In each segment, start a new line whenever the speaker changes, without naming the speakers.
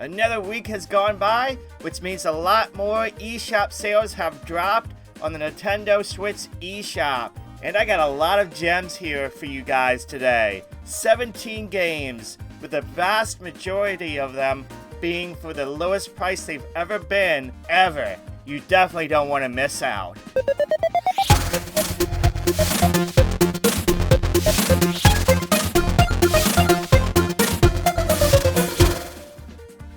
Another week has gone by, which means a lot more eShop sales have dropped on the Nintendo Switch eShop. And I got a lot of gems here for you guys today. 17 games, with the vast majority of them being for the lowest price they've ever been, ever. You definitely don't want to miss out.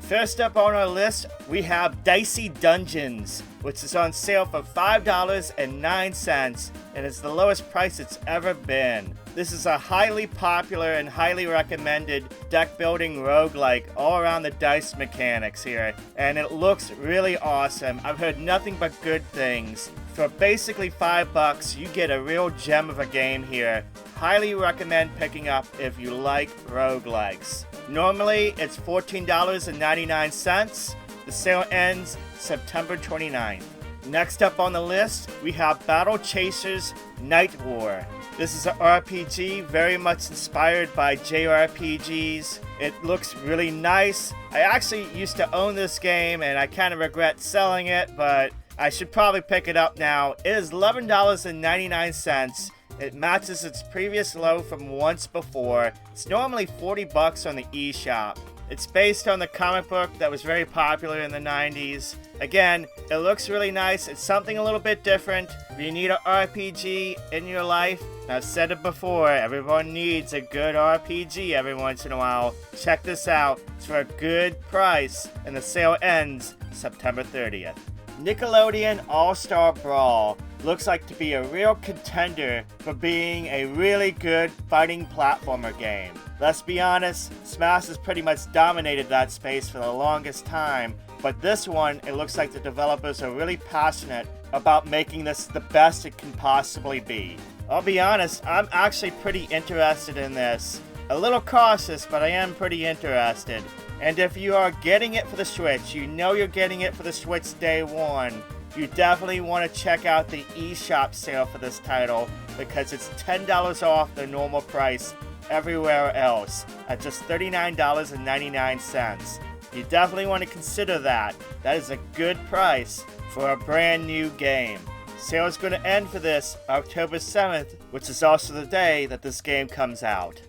First up on our list, we have Dicey Dungeons, which is on sale for $5.09, and it's the lowest price it's ever been. This is a highly popular and highly recommended deck building roguelike all around the dice mechanics here, and it looks really awesome. I've heard nothing but good things. For basically $5, you get a real gem of a game here. Highly recommend picking up if you like roguelikes. Normally, it's $14.99. The sale ends September 29th. Next up on the list, we have Battle Chasers Nightwar. This is an RPG very much inspired by JRPGs. It looks really nice. I actually used to own this game and I kind of regret selling it, but I should probably pick it up now. It is $11.99. It matches its previous low from once before. It's normally $40 on the eShop. It's based on the comic book that was very popular in the 90s. Again, it looks really nice. It's something a little bit different. If you need an RPG in your life, I've said it before, everyone needs a good RPG every once in a while. Check this out. It's for a good price, and the sale ends September 30th. Nickelodeon All-Star Brawl looks like to be a real contender for being a really good fighting platformer game. Let's be honest, Smash has pretty much dominated that space for the longest time, but this one, it looks like the developers are really passionate about making this the best it can possibly be. I'll be honest, I'm actually pretty interested in this. A little cautious, but I am pretty interested. And if you are getting it for the Switch, you know you're getting it for the Switch day one, you definitely want to check out the eShop sale for this title because it's $10 off the normal price everywhere else at just $39.99. You definitely want to consider that. That is a good price for a brand new game. Sale is going to end for this October 7th, which is also the day that this game comes out.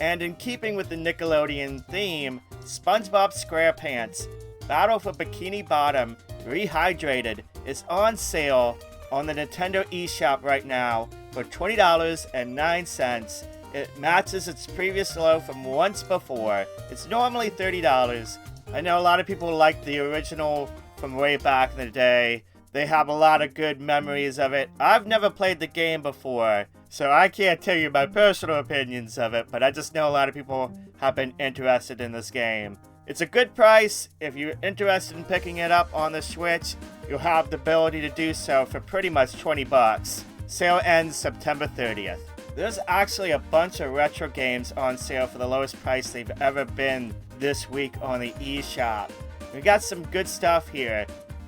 And in keeping with the Nickelodeon theme, SpongeBob SquarePants Battle for Bikini Bottom Rehydrated is on sale on the Nintendo eShop right now for $20.09. It matches its previous low from once before. It's normally $30. I know a lot of people like the original from way back in the day. They have a lot of good memories of it. I've never played the game before, so I can't tell you my personal opinions of it, but I just know a lot of people have been interested in this game. It's a good price. If you're interested in picking it up on the Switch, you'll have the ability to do so for pretty much $20. Sale ends September 30th. There's actually a bunch of retro games on sale for the lowest price they've ever been this week on the eShop. We got some good stuff here.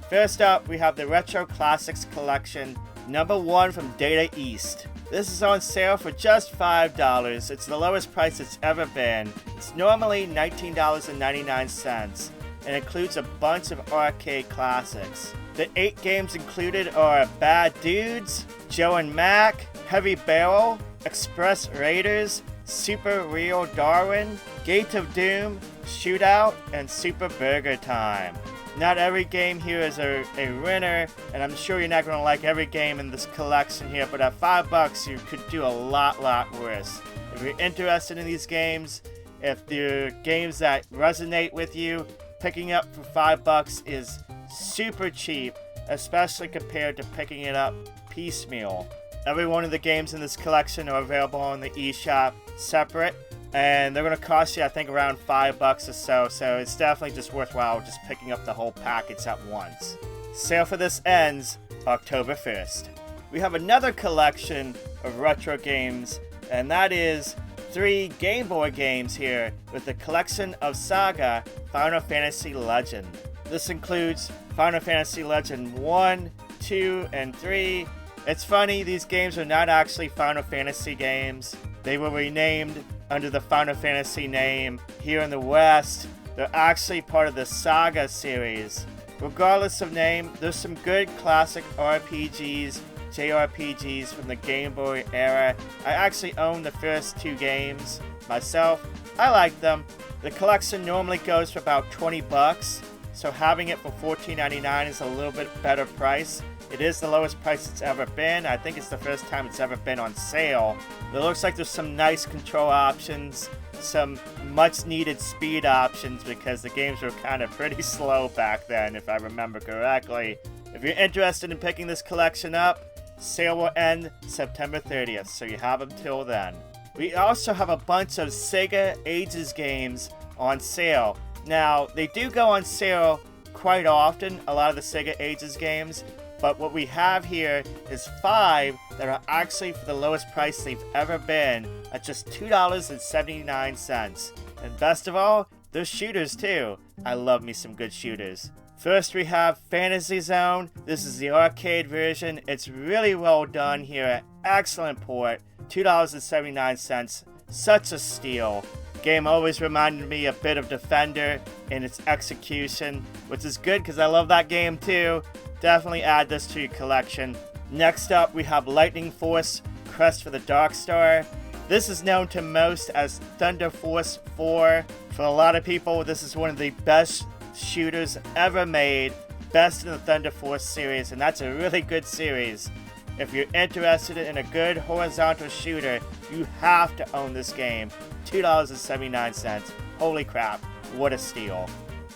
First up, we have the Retro Classics Collection, #1 from Data East. This is on sale for just $5. It's the lowest price it's ever been. It's normally $19.99 and includes a bunch of arcade classics. The 8 games included are Bad Dudes, Joe and Mac, Heavy Barrel, Express Raiders, Super Real Darwin, Gate of Doom, Shootout, and Super Burger Time. Not every game here is a winner, and I'm sure you're not going to like every game in this collection here, but at $5 you could do a lot worse. If you're interested in these games, if they're games that resonate with you, picking up for $5 is super cheap, especially compared to picking it up piecemeal. Every one of the games in this collection are available on the eShop separate, and they're going to cost you, I think, around $5 or so, so it's definitely just worthwhile just picking up the whole package at once. Sale for this ends October 1st. We have another collection of retro games, and that is 3 Game Boy games here with the collection of SaGa Final Fantasy Legend. This includes Final Fantasy Legend 1, 2, and 3. It's funny, these games are not actually Final Fantasy games. They were renamed under the Final Fantasy name here in the West, They're actually part of the SaGa series. Regardless of name, there's some good classic RPGs, JRPGs from the Game Boy era. I actually own the first 2 games myself. I like them. The collection normally goes for about 20 bucks, so having it for $14.99 is a little bit better price. It is the lowest price it's ever been. I think it's the first time it's ever been on sale. It looks like there's some nice control options, some much needed speed options because the games were kind of pretty slow back then, if I remember correctly. If you're interested in picking this collection up, sale will end September 30th, so you have until then. We also have a bunch of SEGA Ages games on sale. Now, they do go on sale quite often, a lot of the SEGA Ages games, but what we have here is 5 that are actually for the lowest price they've ever been at just $2.79. And best of all, they're shooters too. I love me some good shooters. First we have Phantasy Zone. This is the arcade version. It's really well done here. Excellent port. $2.79. Such a steal. Game always reminded me a bit of Defender in its execution, which is good because I love that game too. Definitely add this to your collection. Next up, we have Lightning Force Crest for the Darkstar. This is known to most as Thunder Force 4. For a lot of people, this is one of the best shooters ever made. Best in the Thunder Force series, and that's a really good series. If you're interested in a good horizontal shooter, you have to own this game. $2.79. Holy crap, what a steal.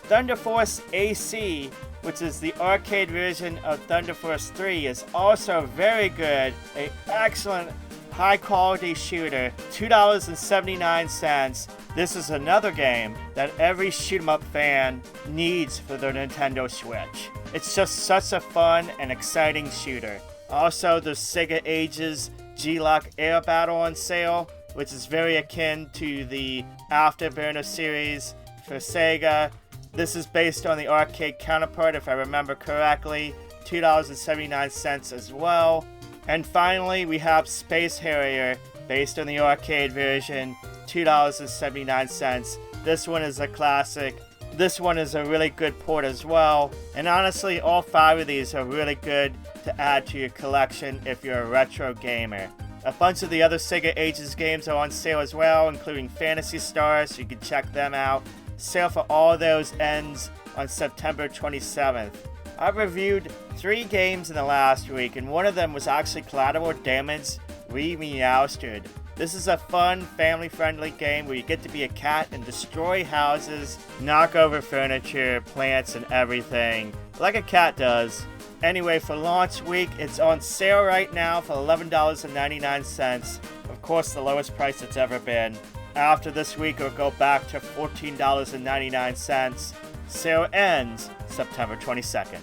Thunder Force AC, which is the arcade version of Thunder Force 3, is also very good. An excellent high quality shooter. $2.79. This is another game that every shoot 'em up fan needs for their Nintendo Switch. It's just such a fun and exciting shooter. Also, there's SEGA Ages G-LOC Air Battle on sale, which is very akin to the Afterburner series for SEGA. This is based on the arcade counterpart, if I remember correctly. $2.79 as well. And finally, we have Space Harrier, based on the arcade version. $2.79. This one is a classic. This one is a really good port as well. And honestly, all 5 of these are really good to add to your collection if you're a retro gamer. A bunch of the other SEGA Ages games are on sale as well, including Phantasy Stars, so you can check them out. Sale for all those ends on September 27th. I've reviewed 3 games in the last week, and one of them was actually Collateral Damage Remeowstered. This is a fun, family-friendly game where you get to be a cat and destroy houses, knock over furniture, plants, and everything, like a cat does. Anyway, for launch week, it's on sale right now for $11.99. Of course, the lowest price it's ever been. After this week, it'll go back to $14.99. Sale ends September 22nd.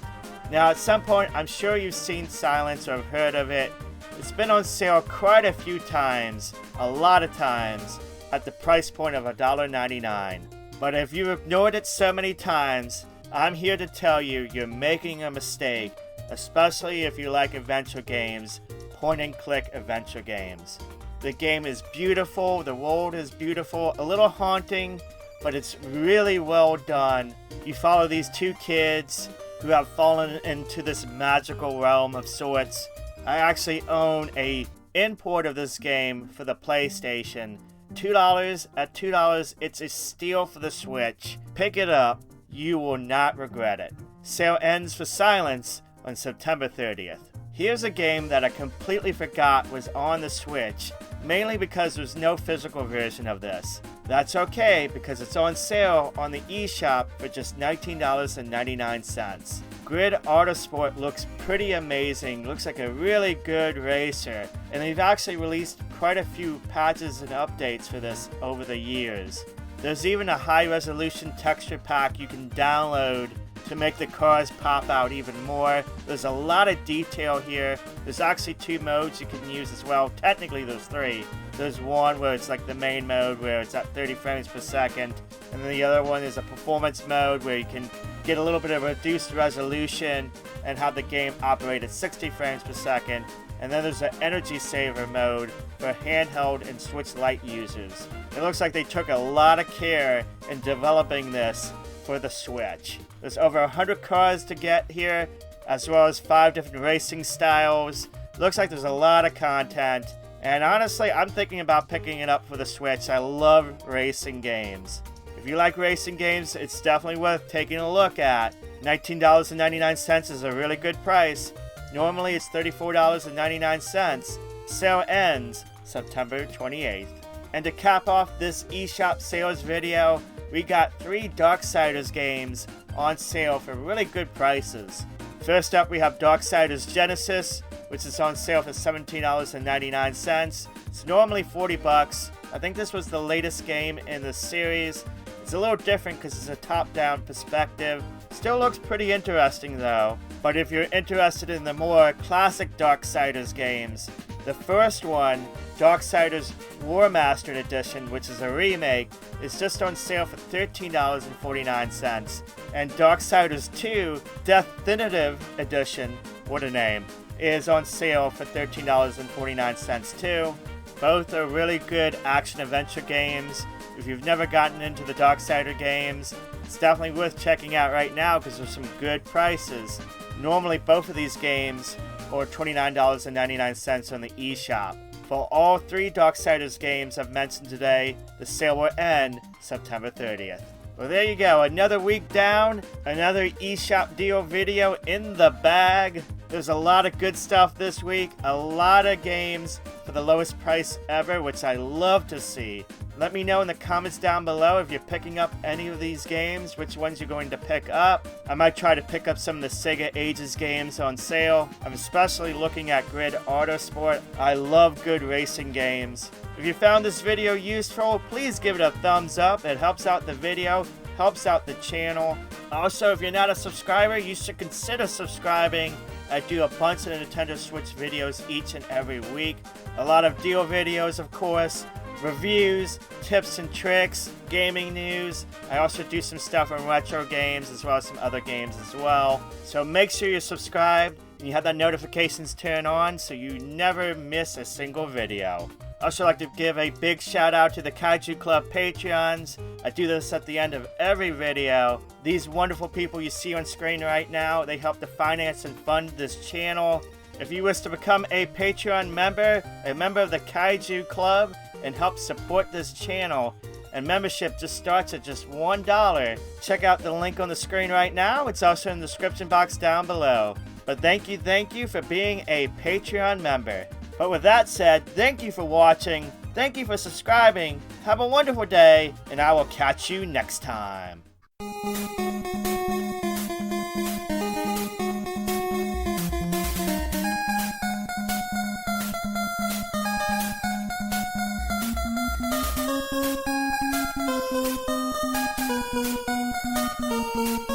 Now, at some point, I'm sure you've seen Silence or have heard of it. It's been on sale quite a few times, a lot of times, at the price point of $1.99. But if you've ignored it so many times, I'm here to tell you you're making a mistake, especially if you like adventure games, point-and-click adventure games. The game is beautiful, the world is beautiful, a little haunting, but it's really well done. You follow these 2 kids who have fallen into this magical realm of sorts. I actually own a import of this game for the PlayStation. $2. At $2, it's a steal for the Switch. Pick it up. You will not regret it. Sale ends for Silence on September 30th. Here's a game that I completely forgot was on the Switch, mainly because there's no physical version of this. That's okay, because it's on sale on the eShop for just $19.99. Grid Autosport looks pretty amazing, looks like a really good racer, and they've actually released quite a few patches and updates for this over the years. There's even a high-resolution texture pack you can download to make the cars pop out even more. There's a lot of detail here. There's actually 2 modes you can use as well. Technically there's 3. There's one where it's like the main mode where it's at 30 frames per second. And then the other one is a performance mode where you can get a little bit of reduced resolution and have the game operate at 60 frames per second. and then there's an energy saver mode for handheld and Switch Lite users. It looks like they took a lot of care in developing this for the Switch. There's over 100 cars to get here, as well as 5 different racing styles. Looks like there's a lot of content, and honestly, I'm thinking about picking it up for the Switch. I love racing games. If you like racing games, it's definitely worth taking a look at. $19.99 is a really good price. Normally it's $34.99. Sale ends September 28th. And to cap off this eShop sales video, we got 3 Darksiders games on sale for really good prices. First up, we have Darksiders Genesis, which is on sale for $17.99. It's normally $40. I think this was the latest game in the series. It's a little different because it's a top-down perspective. Still looks pretty interesting though. But if you're interested in the more classic Darksiders games, the first one, Darksiders Warmastered Edition, which is a remake, is just on sale for $13.49. And Darksiders 2 Deathinitive Edition, what a name, is on sale for $13.49 too. Both are really good action-adventure games. If you've never gotten into the Darksider games, it's definitely worth checking out right now because there's some good prices. Normally both of these games are $29.99 on the eShop. For all 3 Darksiders games I've mentioned today, the sale will end September 30th. Well, there you go, another week down, another eShop deal video in the bag. There's a lot of good stuff this week, a lot of games for the lowest price ever, which I love to see. Let me know in the comments down below if you're picking up any of these games, which ones you're going to pick up. I might try to pick up some of the SEGA Ages games on sale. I'm especially looking at Grid Autosport. I love good racing games. If you found this video useful, please give it a thumbs up. It helps out the video, helps out the channel. Also, if you're not a subscriber, you should consider subscribing. I do a bunch of Nintendo Switch videos each and every week. A lot of deal videos, of course. Reviews, tips and tricks, gaming news. I also do some stuff on retro games as well as some other games as well. So make sure you're subscribed and you have that notifications turned on so you never miss a single video. I also like to give a big shout out to the Kaiju Club Patreons. I do this at the end of every video. These wonderful people you see on screen right now, they help to finance and fund this channel. If you wish to become a Patreon member, a member of the Kaiju Club, and help support this channel, and membership just starts at just $1. Check out the link on the screen right now. It's also in the description box down below. But thank you for being a Patreon member. But with that said, thank you for watching, thank you for subscribing, have a wonderful day, and I will catch you next time. Thank you.